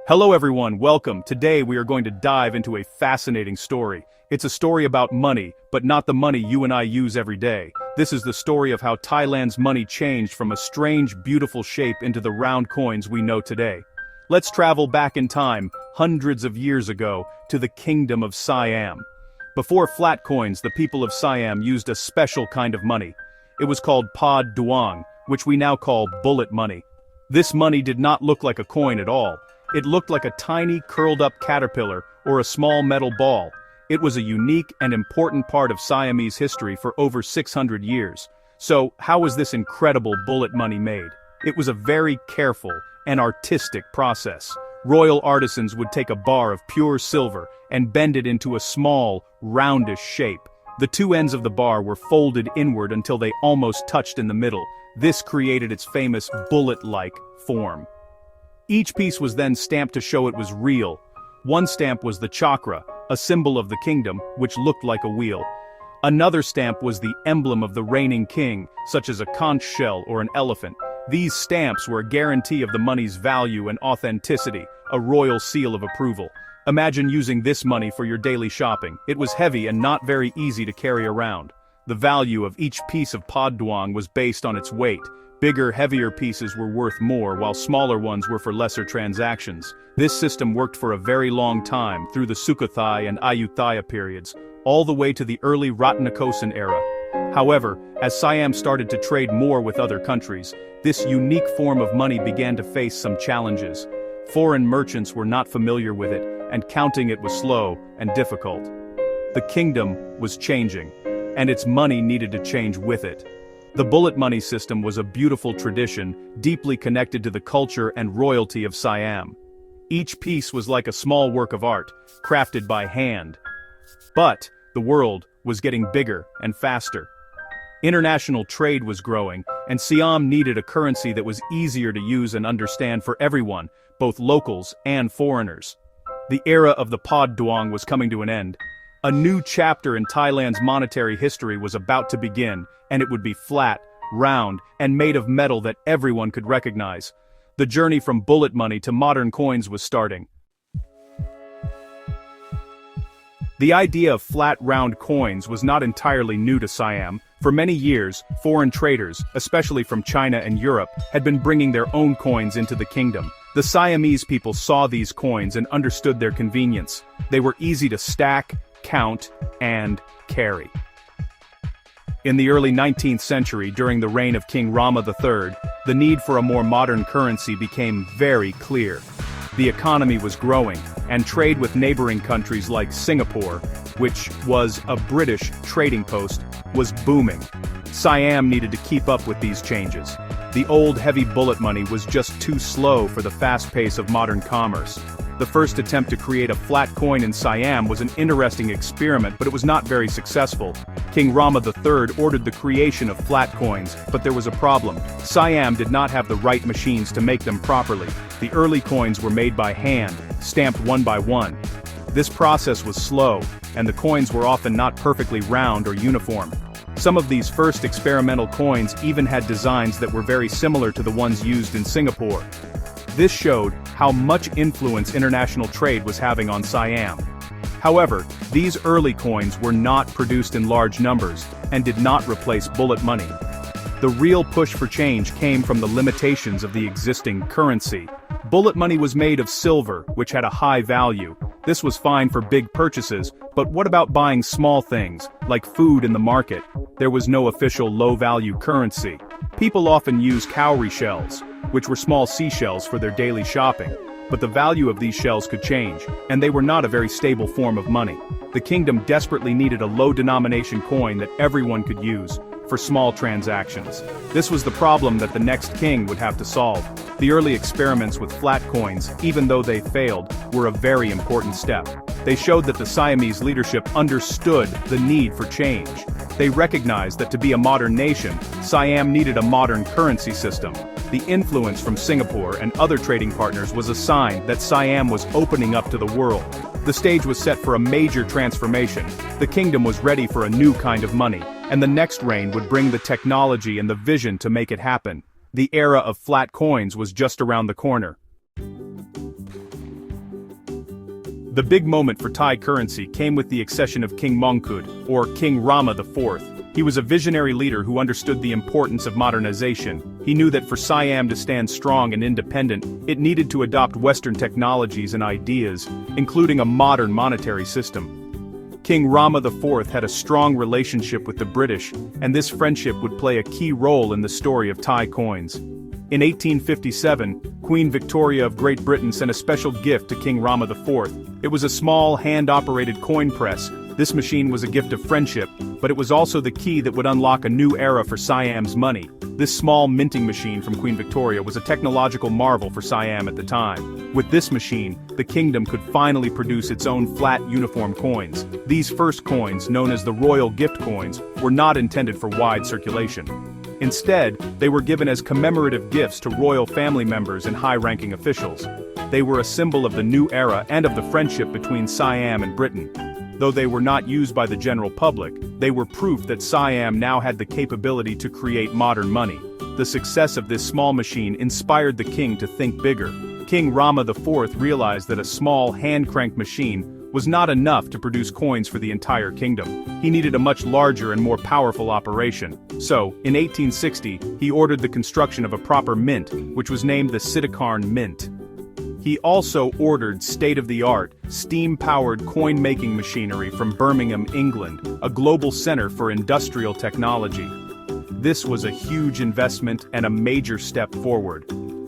Hello everyone, welcome. Today we are going to dive into a fascinating story. It's a story about money, but not the money you and I use every day. This is the story of how Thailand's money changed from a strange, beautiful shape into the round coins we know today. Let's travel back in time, hundreds of years ago, to the kingdom of Siam. Before flat coins, the people of Siam used a special kind of money. It was called Pod Duong, which we now call bullet money. This money did not look like a coin at all. It looked like a tiny, curled-up caterpillar or a small metal ball. It was a unique and important part of Siamese history for over 600 years. So, how was this incredible bullet money made? It was a very careful and artistic process. Royal artisans would take a bar of pure silver and bend it into a small, roundish shape. The two ends of the bar were folded inward until they almost touched in the middle. This created its famous bullet-like form. Each piece was then stamped to show it was real. One stamp was the chakra, a symbol of the kingdom, which looked like a wheel. Another stamp was the emblem of the reigning king, such as a conch shell or an elephant. These stamps were a guarantee of the money's value and authenticity, a royal seal of approval. Imagine using this money for your daily shopping. It was heavy and not very easy to carry around. The value of each piece of Pod Duong was based on its weight. Bigger, heavier pieces were worth more, while smaller ones were for lesser transactions. This system worked for a very long time, through the Sukhothai and Ayutthaya periods, all the way to the early Ratanakosin era. However, as Siam started to trade more with other countries, this unique form of money began to face some challenges. Foreign merchants were not familiar with it, and counting it was slow and difficult. The kingdom was changing, and its money needed to change with it. The bullet money system was a beautiful tradition, deeply connected to the culture and royalty of Siam. Each piece was like a small work of art, crafted by hand. But the world was getting bigger and faster. International trade was growing, and Siam needed a currency that was easier to use and understand for everyone, both locals and foreigners. The era of the Pod Duong was coming to an end. A new chapter in Thailand's monetary history was about to begin, and it would be flat, round, and made of metal that everyone could recognize. The journey from bullet money to modern coins was starting. The idea of flat, round coins was not entirely new to Siam. For many years, foreign traders, especially from China and Europe, had been bringing their own coins into the kingdom. The Siamese people saw these coins and understood their convenience. They were easy to stack, count, and carry. In the early 19th century, during the reign of King Rama III, the need for a more modern currency became very clear. The economy was growing, and trade with neighboring countries like Singapore, which was a British trading post, was booming. Siam needed to keep up with these changes. The old heavy bullet money was just too slow for the fast pace of modern commerce. The first attempt to create a flat coin in Siam was an interesting experiment, but it was not very successful. King Rama III ordered the creation of flat coins, but there was a problem. Siam did not have the right machines to make them properly. The early coins were made by hand, stamped one by one. This process was slow, and the coins were often not perfectly round or uniform. Some of these first experimental coins even had designs that were very similar to the ones used in Singapore. This showed how much influence international trade was having on Siam. However, these early coins were not produced in large numbers, and did not replace bullet money. The real push for change came from the limitations of the existing currency. Bullet money was made of silver, which had a high value. This was fine for big purchases, but what about buying small things, like food in the market? There was no official low-value currency. People often used cowrie shells, which were small seashells, for their daily shopping. But the value of these shells could change, and they were not a very stable form of money. The kingdom desperately needed a low-denomination coin that everyone could use, for small transactions. This was the problem that the next king would have to solve. The early experiments with flat coins, even though they failed, were a very important step. They showed that the Siamese leadership understood the need for change. They recognized that to be a modern nation, Siam needed a modern currency system. The influence from Singapore and other trading partners was a sign that Siam was opening up to the world. The stage was set for a major transformation. The kingdom was ready for a new kind of money, and the next reign would bring the technology and the vision to make it happen. The era of flat coins was just around the corner. The big moment for Thai currency came with the accession of King Mongkut, or King Rama IV. He was a visionary leader who understood the importance of modernization. He knew that for Siam to stand strong and independent, it needed to adopt Western technologies and ideas, including a modern monetary system. King Rama IV had a strong relationship with the British, and this friendship would play a key role in the story of Thai coins. In 1857, Queen Victoria of Great Britain sent a special gift to King Rama IV. It was a small, hand-operated coin press. This machine was a gift of friendship, but it was also the key that would unlock a new era for Siam's money. This small minting machine from Queen Victoria was a technological marvel for Siam at the time. With this machine, the kingdom could finally produce its own flat, uniform coins. These first coins, known as the royal gift coins, were not intended for wide circulation. Instead, they were given as commemorative gifts to royal family members and high-ranking officials. They were a symbol of the new era and of the friendship between Siam and Britain. Though they were not used by the general public, they were proof that Siam now had the capability to create modern money. The success of this small machine inspired the king to think bigger. King Rama IV realized that a small, hand-cranked machine was not enough to produce coins for the entire kingdom. He needed a much larger and more powerful operation. So, in 1860, he ordered the construction of a proper mint, which was named the Sitakarn Mint. He also ordered state-of-the-art, steam-powered coin-making machinery from Birmingham, England, a global center for industrial technology. This was a huge investment and a major step forward.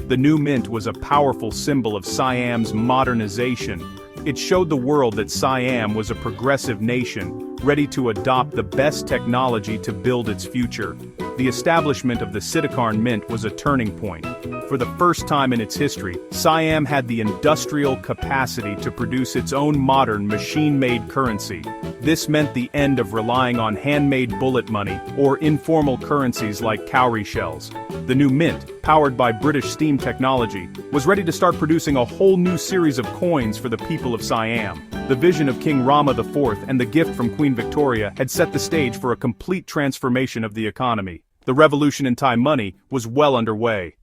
The new mint was a powerful symbol of Siam's modernization. It showed the world that Siam was a progressive nation, ready to adopt the best technology to build its future. The establishment of the Sitakarn Mint was a turning point. For the first time in its history, Siam had the industrial capacity to produce its own modern machine-made currency. This meant the end of relying on handmade bullet money or informal currencies like cowrie shells. The new mint, powered by British steam technology, was ready to start producing a whole new series of coins for the people of Siam. The vision of King Rama IV and the gift from Queen Victoria had set the stage for a complete transformation of the economy. The revolution in Thai money was well underway.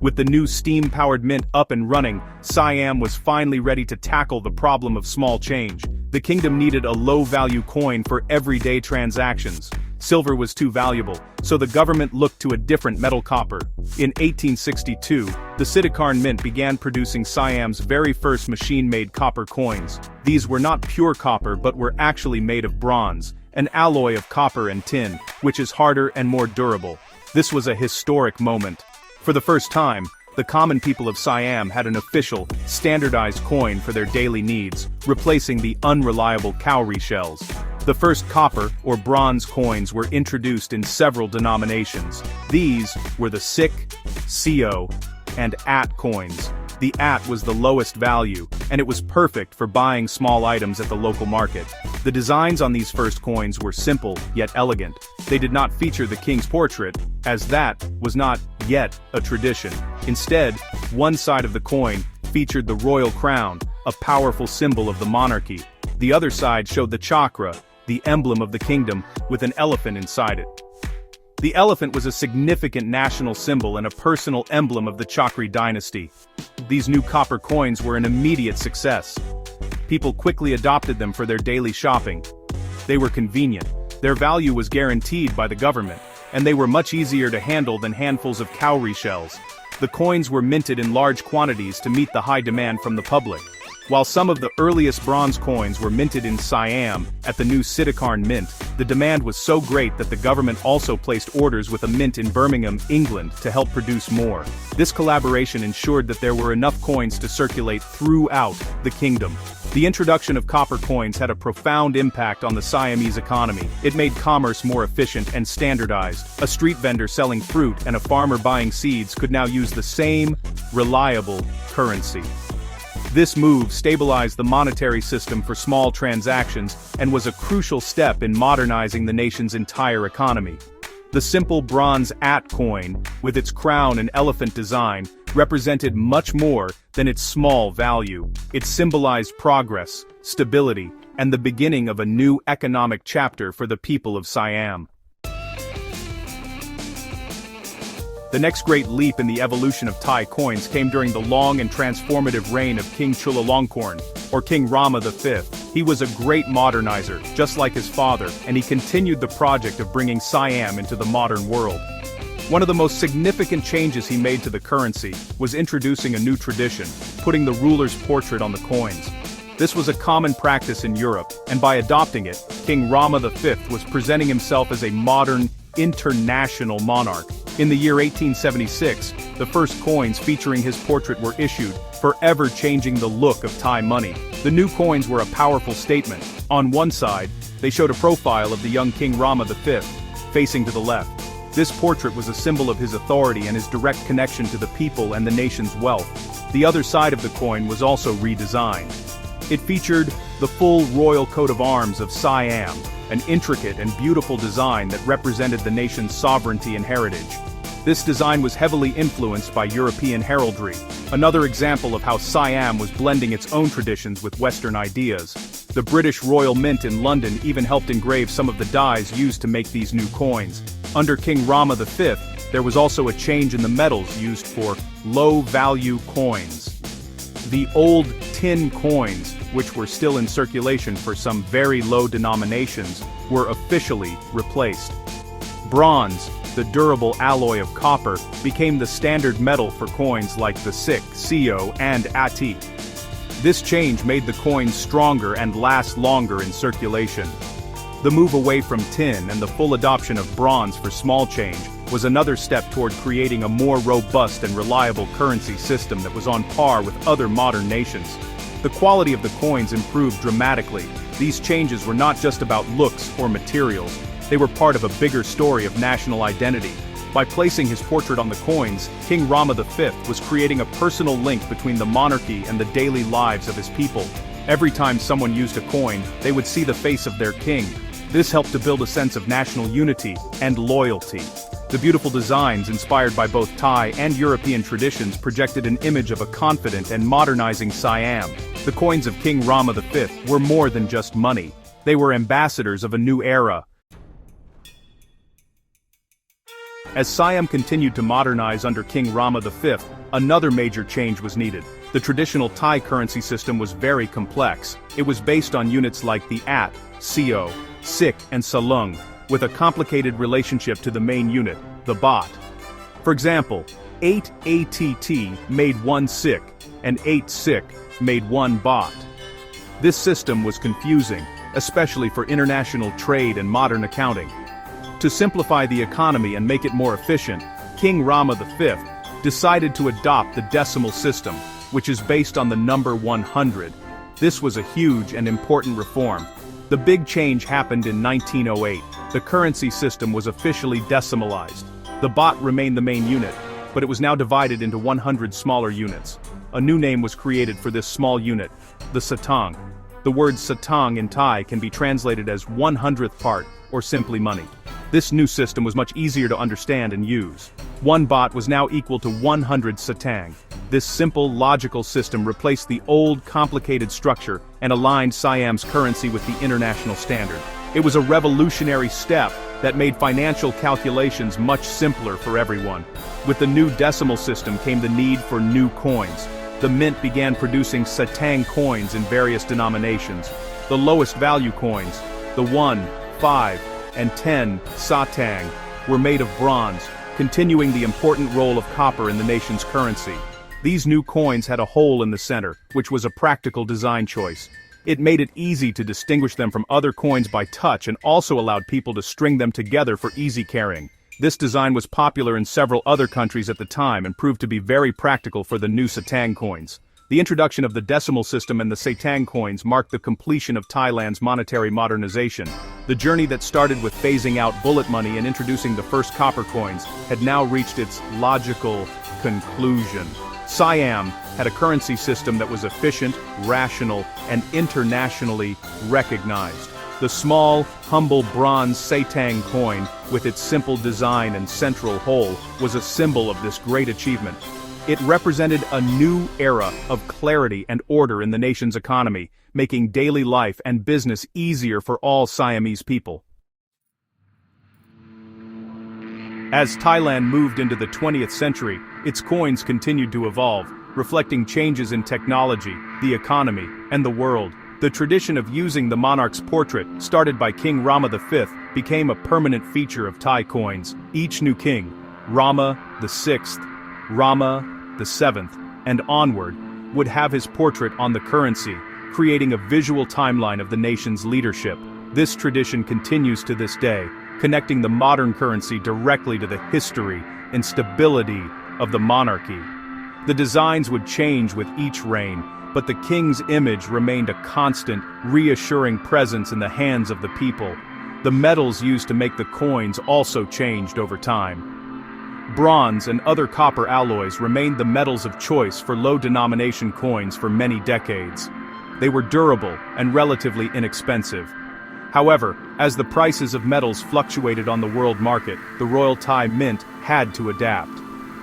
With the new steam-powered mint up and running, Siam was finally ready to tackle the problem of small change. The kingdom needed a low-value coin for everyday transactions. Silver was too valuable, so the government looked to a different metal, copper. In 1862, the Sitakarn Mint began producing Siam's very first machine-made copper coins. These were not pure copper but were actually made of bronze, an alloy of copper and tin, which is harder and more durable. This was a historic moment. For the first time, the common people of Siam had an official, standardized coin for their daily needs, replacing the unreliable cowrie shells. The first copper or bronze coins were introduced in several denominations. These were the Sik, Co, and At coins. The At was the lowest value, and it was perfect for buying small items at the local market. The designs on these first coins were simple, yet elegant. They did not feature the king's portrait, as that was not yet a tradition. Instead, one side of the coin featured the royal crown, a powerful symbol of the monarchy. The other side showed the chakra, the emblem of the kingdom, with an elephant inside it. The elephant was a significant national symbol and a personal emblem of the Chakri dynasty. These new copper coins were an immediate success. People quickly adopted them for their daily shopping. They were convenient, their value was guaranteed by the government, and they were much easier to handle than handfuls of cowrie shells. The coins were minted in large quantities to meet the high demand from the public. While some of the earliest bronze coins were minted in Siam at the new Sitakarn Mint, the demand was so great that the government also placed orders with a mint in Birmingham, England, to help produce more. This collaboration ensured that there were enough coins to circulate throughout the kingdom. The introduction of copper coins had a profound impact on the Siamese economy. It made commerce more efficient and standardized. A street vendor selling fruit and a farmer buying seeds could now use the same, reliable currency. This move stabilized the monetary system for small transactions and was a crucial step in modernizing the nation's entire economy. The simple bronze At coin, with its crown and elephant design, represented much more than its small value. It symbolized progress, stability, and the beginning of a new economic chapter for the people of Siam. The next great leap in the evolution of Thai coins came during the long and transformative reign of King Chulalongkorn, or King Rama V. He was a great modernizer, just like his father, and he continued the project of bringing Siam into the modern world. One of the most significant changes he made to the currency was introducing a new tradition, putting the ruler's portrait on the coins. This was a common practice in Europe, and by adopting it, King Rama V was presenting himself as a modern, international monarch. In the year 1876, the first coins featuring his portrait were issued, forever changing the look of Thai money. The new coins were a powerful statement. On one side, they showed a profile of the young King Rama V, facing to the left. This portrait was a symbol of his authority and his direct connection to the people and the nation's wealth. The other side of the coin was also redesigned. It featured the full royal coat of arms of Siam, an intricate and beautiful design that represented the nation's sovereignty and heritage. This design was heavily influenced by European heraldry, another example of how Siam was blending its own traditions with Western ideas. The British Royal Mint in London even helped engrave some of the dyes used to make these new coins. Under King Rama V, there was also a change in the metals used for low-value coins. The old tin coins, which were still in circulation for some very low denominations, were officially replaced. Bronze, the durable alloy of copper, became the standard metal for coins like the Sik, Sio, and Ati. This change made the coins stronger and last longer in circulation. The move away from tin and the full adoption of bronze for small change was another step toward creating a more robust and reliable currency system that was on par with other modern nations. The quality of the coins improved dramatically. These changes were not just about looks or materials, they were part of a bigger story of national identity. By placing his portrait on the coins, King Rama V was creating a personal link between the monarchy and the daily lives of his people. Every time someone used a coin, they would see the face of their king. This helped to build a sense of national unity and loyalty. The beautiful designs inspired by both Thai and European traditions projected an image of a confident and modernizing Siam. The coins of King Rama V were more than just money. They were ambassadors of a new era. As Siam continued to modernize under King Rama V, another major change was needed. The traditional Thai currency system was very complex. It was based on units like the At, Sio, Sik, and Salung, with a complicated relationship to the main unit, the baht. For example, 8 ATT made 1 Sik, and 8 Sik made 1 baht. This system was confusing, especially for international trade and modern accounting. To simplify the economy and make it more efficient, King Rama V decided to adopt the decimal system, which is based on the number 100. This was a huge and important reform. The big change happened in 1908. The currency system was officially decimalized. The baht remained the main unit, but it was now divided into 100 smaller units. A new name was created for this small unit, the satang. The word satang in Thai can be translated as 100th part, or simply money. This new system was much easier to understand and use. 1 baht was now equal to 100 satang. This simple, logical system replaced the old, complicated structure and aligned Siam's currency with the international standard. It was a revolutionary step that made financial calculations much simpler for everyone. With the new decimal system came the need for new coins. The mint began producing satang coins in various denominations. The lowest value coins, the 1, 5, and 10 satang, were made of bronze, continuing the important role of copper in the nation's currency. These new coins had a hole in the center, which was a practical design choice. It made it easy to distinguish them from other coins by touch and also allowed people to string them together for easy carrying. This design was popular in several other countries at the time and proved to be very practical for the new satang coins. The introduction of the decimal system and the satang coins marked the completion of Thailand's monetary modernization. The journey that started with phasing out bullet money and introducing the first copper coins had now reached its logical conclusion. Siam had a currency system that was efficient, rational, and internationally recognized. The small, humble bronze satang coin, with its simple design and central hole, was a symbol of this great achievement. It represented a new era of clarity and order in the nation's economy, making daily life and business easier for all Siamese people. As Thailand moved into the 20th century, its coins continued to evolve, reflecting changes in technology, the economy, and the world. The tradition of using the monarch's portrait, started by King Rama V, became a permanent feature of Thai coins. Each new king, Rama VI, Rama VII, and onward, would have his portrait on the currency, creating a visual timeline of the nation's leadership. This tradition continues to this day, connecting the modern currency directly to the history and stability of the monarchy. The designs would change with each reign, but the king's image remained a constant, reassuring presence in the hands of the people. The metals used to make the coins also changed over time. Bronze and other copper alloys remained the metals of choice for low-denomination coins for many decades. They were durable and relatively inexpensive. However, as the prices of metals fluctuated on the world market, the Royal Thai Mint had to adapt.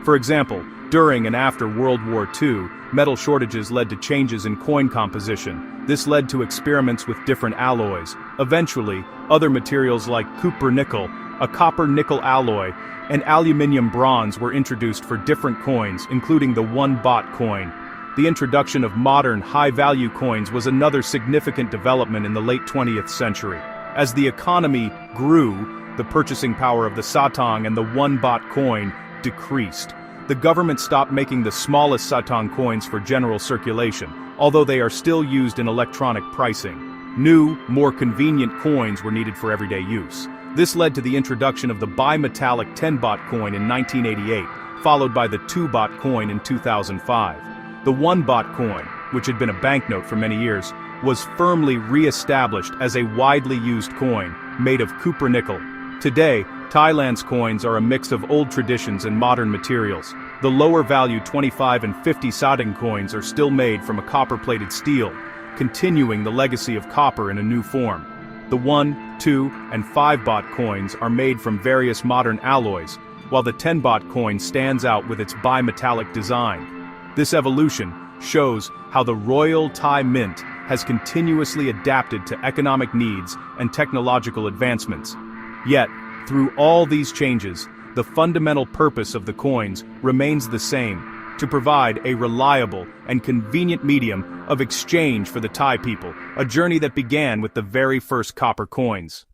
For example, during and after World War II, metal shortages led to changes in coin composition. This led to experiments with different alloys. Eventually, other materials like copper-nickel, a copper-nickel alloy, and aluminium-bronze were introduced for different coins, including the 1 baht coin. The introduction of modern, high-value coins was another significant development in the late 20th century. As the economy grew, the purchasing power of the satang and the 1 baht coin decreased. The government stopped making the smallest satang coins for general circulation, although they are still used in electronic pricing. New, more convenient coins were needed for everyday use. This led to the introduction of the bimetallic 10 baht coin in 1988, followed by the 2 baht coin in 2005. The 1 baht coin, which had been a banknote for many years, was firmly re-established as a widely used coin, made of copper-nickel. Today, Thailand's coins are a mix of old traditions and modern materials. The lower-value 25 and 50 satang coins are still made from a copper-plated steel, continuing the legacy of copper in a new form. The 1, 2, and 5 baht coins are made from various modern alloys, while the 10 baht coin stands out with its bimetallic design. This evolution shows how the Royal Thai Mint has continuously adapted to economic needs and technological advancements. Yet, through all these changes, the fundamental purpose of the coins remains the same: to provide a reliable and convenient medium of exchange for the Thai people, a journey that began with the very first copper coins.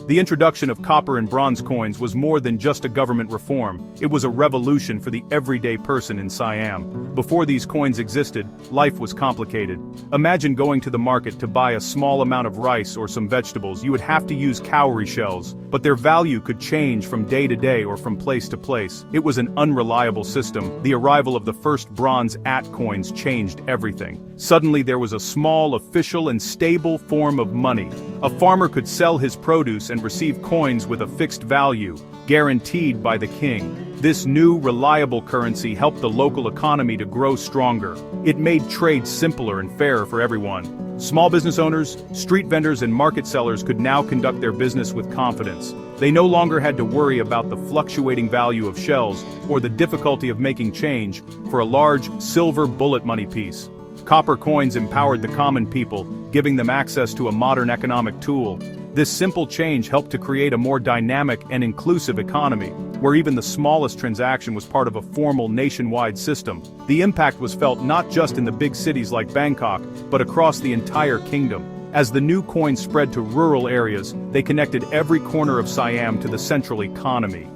The introduction of copper and bronze coins was more than just a government reform, it was a revolution for the everyday person in Siam. Before these coins existed, life was complicated. Imagine going to the market to buy a small amount of rice or some vegetables. You would have to use cowrie shells, but their value could change from day to day or from place to place. It was an unreliable system. The arrival of the first bronze at coins changed everything. Suddenly there was a small, official and stable form of money. A farmer could sell his produce and receive coins with a fixed value, guaranteed by the king. This new, reliable currency helped the local economy to grow stronger. It made trade simpler and fairer for everyone. Small business owners, street vendors and market sellers could now conduct their business with confidence. They no longer had to worry about the fluctuating value of shells or the difficulty of making change for a large, silver bullet money piece. Copper coins empowered the common people, giving them access to a modern economic tool. This simple change helped to create a more dynamic and inclusive economy, where even the smallest transaction was part of a formal nationwide system. The impact was felt not just in the big cities like Bangkok, but across the entire kingdom. As the new coins spread to rural areas, they connected every corner of Siam to the central economy.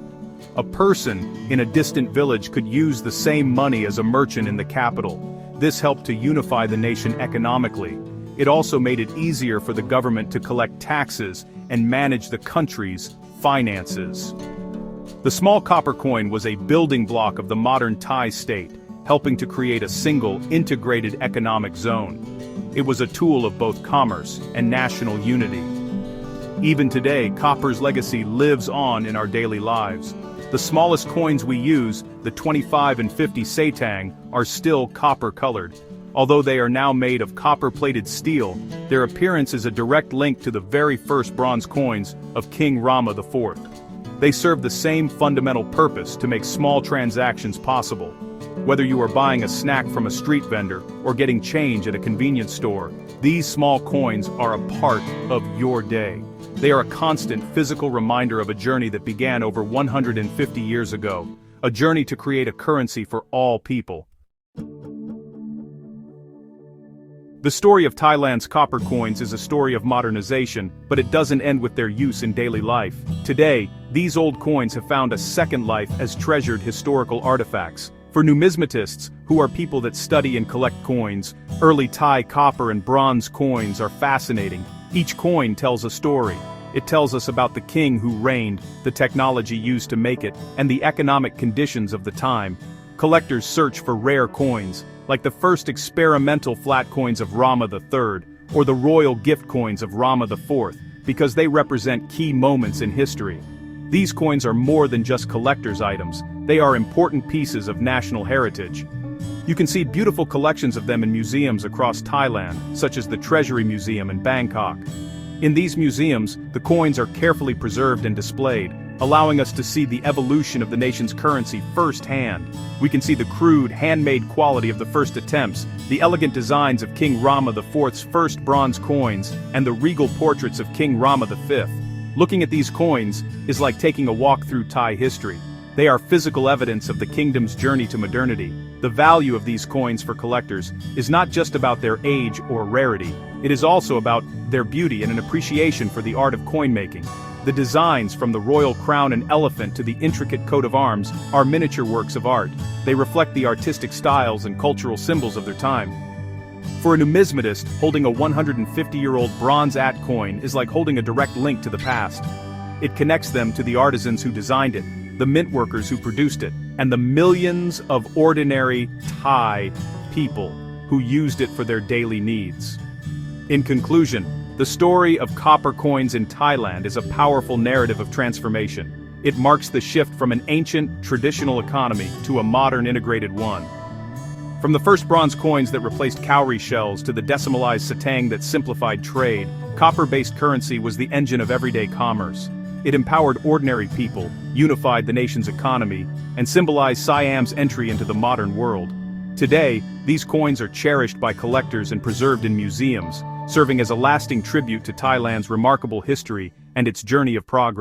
A person in a distant village could use the same money as a merchant in the capital. This helped to unify the nation economically. It also made it easier for the government to collect taxes and manage the country's finances. The small copper coin was a building block of the modern Thai state, helping to create a single, integrated economic zone. It was a tool of both commerce and national unity. Even today, copper's legacy lives on in our daily lives. The smallest coins we use, the 25 and 50 satang, are still copper-colored. Although they are now made of copper-plated steel, their appearance is a direct link to the very first bronze coins of King Rama IV. They serve the same fundamental purpose: to make small transactions possible. Whether you are buying a snack from a street vendor or getting change at a convenience store, These small coins are a part of your day. They are a constant physical reminder of a journey that began over 150 years ago, a journey to create a currency for all people. The story of Thailand's copper coins is a story of modernization, but it doesn't end with their use in daily life. Today, these old coins have found a second life as treasured historical artifacts. For numismatists, who are people that study and collect coins, early Thai copper and bronze coins are fascinating. Each coin tells a story. It tells us about the king who reigned, the technology used to make it, and the economic conditions of the time. Collectors search for rare coins, like the first experimental flat coins of Rama III, or the royal gift coins of Rama IV, because they represent key moments in history. These coins are more than just collector's items, they are important pieces of national heritage. You can see beautiful collections of them in museums across Thailand, such as the Treasury Museum in Bangkok. In these museums, the coins are carefully preserved and displayed, allowing us to see the evolution of the nation's currency firsthand. We can see the crude, handmade quality of the first attempts, the elegant designs of King Rama IV's first bronze coins, and the regal portraits of King Rama V. Looking at these coins is like taking a walk through Thai history. They are physical evidence of the kingdom's journey to modernity. The value of these coins for collectors is not just about their age or rarity, it is also about their beauty and an appreciation for the art of coin making. The designs, from the royal crown and elephant to the intricate coat of arms, are miniature works of art. They reflect the artistic styles and cultural symbols of their time. For a numismatist, holding a 150-year-old bronze at coin is like holding a direct link to the past. It connects them to the artisans who designed it, the mint workers who produced it, and the millions of ordinary Thai people who used it for their daily needs. In conclusion, the story of copper coins in Thailand is a powerful narrative of transformation. It marks the shift from an ancient, traditional economy to a modern integrated one. From the first bronze coins that replaced cowrie shells to the decimalized satang that simplified trade, copper-based currency was the engine of everyday commerce. It empowered ordinary people, unified the nation's economy, and symbolized Siam's entry into the modern world. Today, these coins are cherished by collectors and preserved in museums, serving as a lasting tribute to Thailand's remarkable history and its journey of progress.